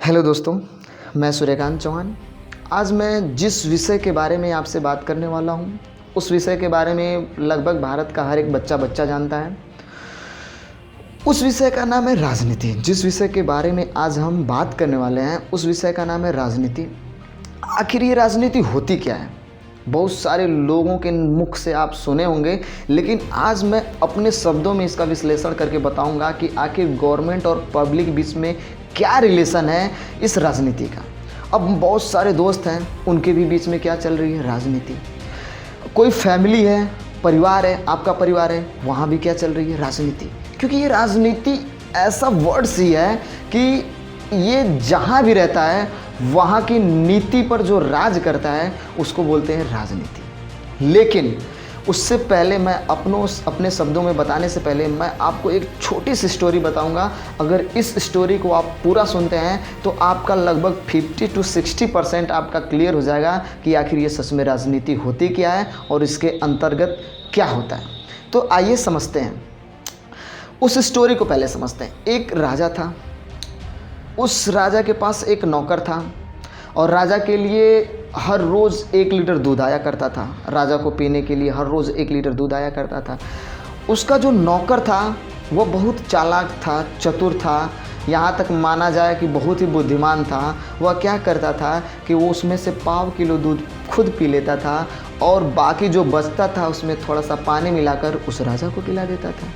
Hello दोस्तों, मैं सूर्यकांत चौहान। आज मैं जिस विषय के बारे में आपसे बात करने वाला हूँ, उस विषय के बारे में लगभग भारत का हर एक बच्चा जानता है। उस विषय का नाम है राजनीति। जिस विषय के बारे में आज हम बात करने वाले हैं, उस विषय का नाम है राजनीति। आखिर ये राजनीति होती क्या है? बहुत सारे लोगों के मुख से आप सुने होंगे, लेकिन आज मैं अपने शब्दों में इसका विश्लेषण करके बताऊंगा कि आखिर गवर्नमेंट और पब्लिक बीच में क्या रिलेशन है इस राजनीति का। अब बहुत सारे दोस्त हैं, उनके भी बीच में क्या चल रही है? राजनीति। कोई फैमिली है, परिवार है, आपका परिवार है, वहाँ भी क्या चल रही है? राजनीति। क्योंकि ये राजनीति ऐसा वर्ड्स ही है कि ये जहाँ भी रहता है वहाँ की नीति पर जो राज करता है उसको बोलते हैं राजनीति। लेकिन उससे पहले मैं अपने शब्दों में बताने से पहले मैं आपको एक छोटी सी स्टोरी बताऊंगा। अगर इस स्टोरी को आप पूरा सुनते हैं तो आपका लगभग 50 to 60% आपका क्लियर हो जाएगा कि आखिर ये सच में राजनीति होती क्या है और इसके अंतर्गत क्या होता है। तो आइए समझते हैं, उस स्टोरी को पहले समझते हैं। एक राजा था, उस राजा के पास एक नौकर था और राजा के लिए हर रोज़ 1 लीटर दूध आया करता था। राजा को पीने के लिए हर रोज़ 1 लीटर दूध आया करता था। उसका जो नौकर था वो बहुत चालाक था, चतुर था, यहाँ तक माना जाए कि बहुत ही बुद्धिमान था। वह क्या करता था कि वो उसमें से 1.5 किलो दूध खुद पी लेता था और बाकी जो बचता था उसमें थोड़ा सा पानी मिलाकर उस राजा को पिला देता था।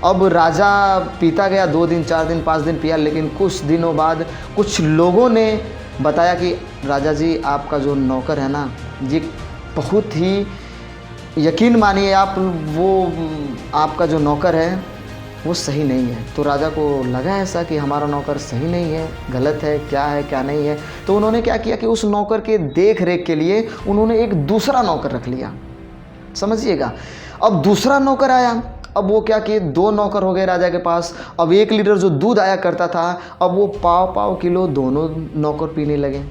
अब राजा पीता गया, 2 दिन, 4 दिन, 5 दिन पिया, लेकिन कुछ दिनों बाद कुछ लोगों ने बताया कि राजा जी, आपका जो नौकर है ना, ये बहुत ही, यकीन मानिए आप, वो आपका जो नौकर है वो सही नहीं है। तो राजा को लगा ऐसा कि हमारा नौकर सही नहीं है, गलत है, क्या नहीं है। तो उन्होंने क्या किया कि उस नौकर के देख रेख के लिए उन्होंने एक दूसरा नौकर रख लिया। समझिएगा, अब दूसरा नौकर आया। अब वो क्या किए, 2 नौकर हो गए राजा के पास। अब 1 लीटर जो दूध आया करता था, अब वो 1.5 किलो दोनों नौकर पीने लगे।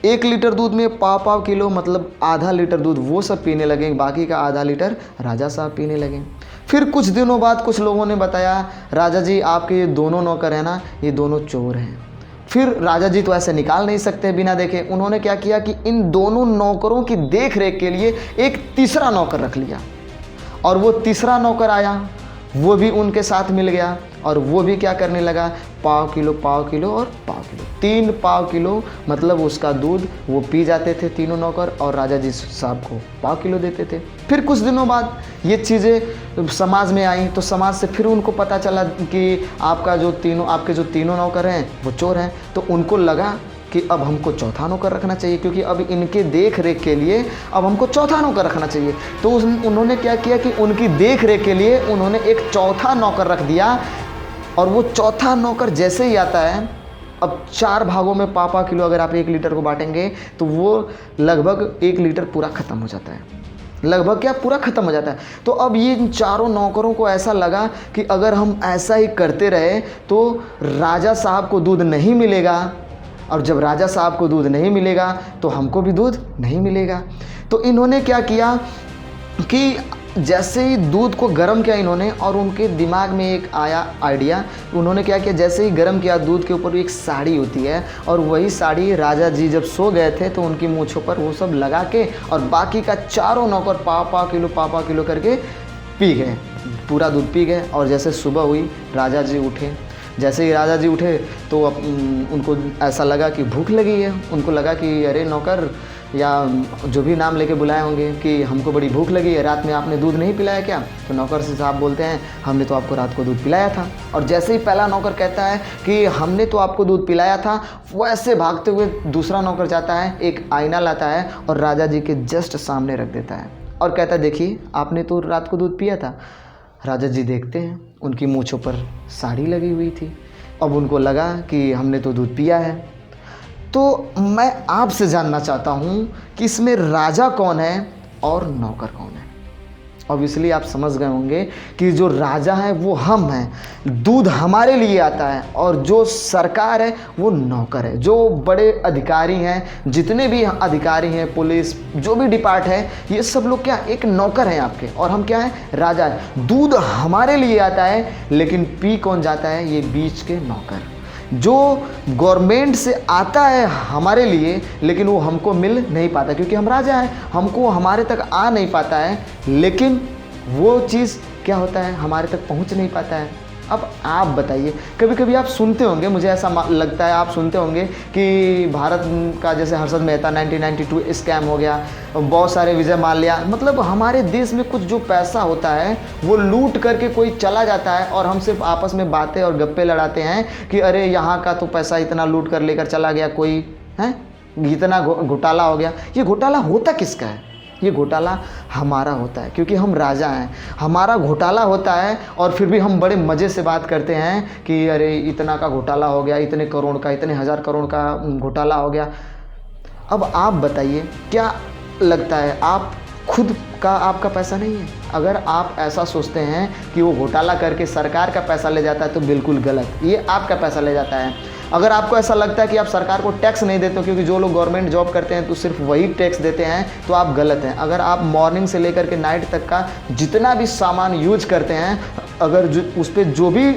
1 लीटर दूध में 1.5 किलो मतलब आधा लीटर दूध वो सब पीने लगे, बाकी का आधा लीटर राजा साहब पीने लगे। फिर कुछ दिनों बाद कुछ लोगों ने बताया, राजा जी, आपके ये दोनों नौकर हैं ना, ये दोनों चोर हैं। फिर राजा जी तो ऐसे निकाल नहीं सकते बिना देखे। उन्होंने क्या किया कि इन दोनों नौकरों की देख रेख के लिए एक तीसरा नौकर रख लिया। और वो तीसरा नौकर आया, वो भी उनके साथ मिल गया और वो भी क्या करने लगा, 1.5 किलो और 1.5 किलो, 3 1.5 किलो मतलब उसका दूध वो पी जाते थे तीनों नौकर और राजा जी साहब को 1.5 किलो देते थे। फिर कुछ दिनों बाद ये चीज़ें समाज में आई, तो समाज से फिर उनको पता चला कि आपके जो तीनों नौकर हैं वो चोर हैं। तो उनको लगा कि अब हमको चौथा नौकर रखना चाहिए, क्योंकि अब इनके देख रेख के लिए अब हमको चौथा नौकर रखना चाहिए। तो उन्होंने क्या किया कि उनकी देख रेख के लिए उन्होंने एक चौथा नौकर रख दिया। और वो चौथा नौकर जैसे ही आता है, अब 4 भागों में 1.5 किलो अगर आप 1 लीटर को बांटेंगे तो वो लगभग 1 लीटर पूरा ख़त्म हो जाता है। लगभग क्या, पूरा ख़त्म हो जाता है। तो अब ये इन चारों नौकरों को ऐसा लगा कि अगर हम ऐसा ही करते रहे तो राजा साहब को दूध नहीं मिलेगा, और जब राजा साहब को दूध नहीं मिलेगा तो हमको भी दूध नहीं मिलेगा। तो इन्होंने क्या किया कि जैसे ही दूध को गर्म किया इन्होंने, और उनके दिमाग में एक आया आइडिया। उन्होंने क्या किया, जैसे ही गर्म किया, दूध के ऊपर एक साड़ी होती है और वही साड़ी राजा जी जब सो गए थे तो उनकी मूँछों पर वो सब लगा के और बाकी का चारों नौकर 1.5 किलो करके पी गए, पूरा दूध पी गए। और जैसे सुबह हुई, राजा जी उठे। जैसे ही राजा जी उठे तो उनको ऐसा लगा कि भूख लगी है। उनको लगा कि अरे नौकर, या जो भी नाम लेके बुलाए होंगे, कि हमको बड़ी भूख लगी है, रात में आपने दूध नहीं पिलाया क्या? तो नौकर से साहब बोलते हैं, हमने तो आपको रात को दूध पिलाया था। और जैसे ही पहला नौकर कहता है कि हमने तो आपको दूध पिलाया था, वैसे भागते हुए दूसरा नौकर जाता है, एक आईना लाता है और राजा जी के जस्ट सामने रख देता है और कहता है, देखिए आपने तो रात को दूध पिया था। राजा जी देखते हैं, उनकी मूँछों पर साड़ी लगी हुई थी। अब उनको लगा कि हमने तो दूध पिया है। तो मैं आपसे जानना चाहता हूँ कि इसमें राजा कौन है और नौकर कौन है? अब इसलिए आप समझ गए होंगे कि जो राजा है वो हम हैं, दूध हमारे लिए आता है, और जो सरकार है वो नौकर है। जो बड़े अधिकारी हैं, जितने भी अधिकारी हैं, पुलिस, जो भी डिपार्ट है, ये सब लोग क्या, एक नौकर हैं आपके, और हम क्या हैं, राजा है। दूध हमारे लिए आता है, लेकिन पी कौन जाता है, ये बीच के नौकर। जो गवर्नमेंट से आता है हमारे लिए, लेकिन वो हमको मिल नहीं पाता क्योंकि हम राजा हैं, हमको हमारे तक आ नहीं पाता है, लेकिन वो चीज़ क्या होता है, हमारे तक पहुंच नहीं पाता है। अब आप बताइए, कभी कभी आप सुनते होंगे, मुझे ऐसा लगता है आप सुनते होंगे कि भारत का जैसे हर्षद मेहता 1992 स्कैम हो गया, बहुत सारे विजय माल्या, मतलब हमारे देश में कुछ जो पैसा होता है वो लूट करके कोई चला जाता है और हम सिर्फ आपस में बातें और गप्पे लड़ाते हैं कि अरे यहाँ का तो पैसा इतना लूट कर लेकर चला गया कोई, है इतना घोटाला हो गया। ये घोटाला होता किसका है? ये घोटाला हमारा होता है क्योंकि हम राजा हैं, हमारा घोटाला होता है और फिर भी हम बड़े मज़े से बात करते हैं कि अरे इतना का घोटाला हो गया, इतने करोड़ का, इतने हज़ार करोड़ का घोटाला हो गया। अब आप बताइए, क्या लगता है आप खुद का आपका पैसा नहीं है? अगर आप ऐसा सोचते हैं कि वो घोटाला करके सरकार का पैसा ले जाता है तो बिल्कुल गलत, ये आपका पैसा ले जाता है। अगर आपको ऐसा लगता है कि आप सरकार को टैक्स नहीं देते हो क्योंकि जो लोग गवर्नमेंट जॉब करते हैं तो सिर्फ वही टैक्स देते हैं, तो आप गलत हैं। अगर आप मॉर्निंग से लेकर के नाइट तक का जितना भी सामान यूज करते हैं, अगर उस पर जो भी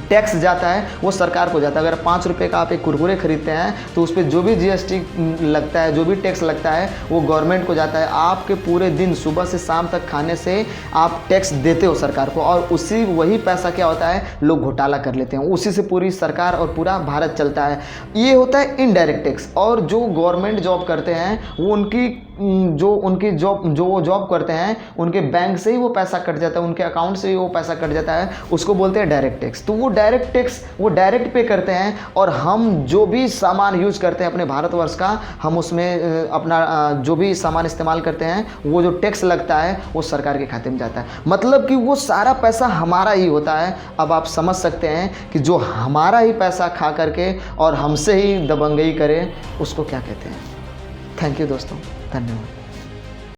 टैक्स जाता है वो सरकार को जाता है। अगर 5 रुपये का आप एक कुरकुरे खरीदते हैं तो उस पर जो भी जीएसटी लगता है, जो भी टैक्स लगता है वो गवर्नमेंट को जाता है। आपके पूरे दिन सुबह से शाम तक खाने से आप टैक्स देते हो सरकार को, और उसी वही पैसा क्या होता है, लोग घोटाला कर लेते हैं, उसी से पूरी सरकार और पूरा भारत चलता है। ये होता है इनडायरेक्ट टैक्स। और जो गवर्नमेंट जॉब करते हैं वो उनकी जॉब करते हैं, उनके बैंक से ही वो पैसा कट जाता है, उनके अकाउंट से ही वो पैसा कट जाता है, उसको बोलते हैं डायरेक्ट टैक्स। तो वो डायरेक्ट टैक्स वो डायरेक्ट पे करते हैं, और हम जो भी सामान यूज करते हैं अपने भारतवर्ष का, हम उसमें अपना जो भी सामान इस्तेमाल करते हैं वो जो टैक्स लगता है वो सरकार के खाते में जाता है। मतलब कि वो सारा पैसा हमारा ही होता है। अब आप समझ सकते हैं कि जो हमारा ही पैसा खा करके और हमसे ही दबंगई करे उसको क्या कहते हैं। थैंक यू दोस्तों, धन्यवाद।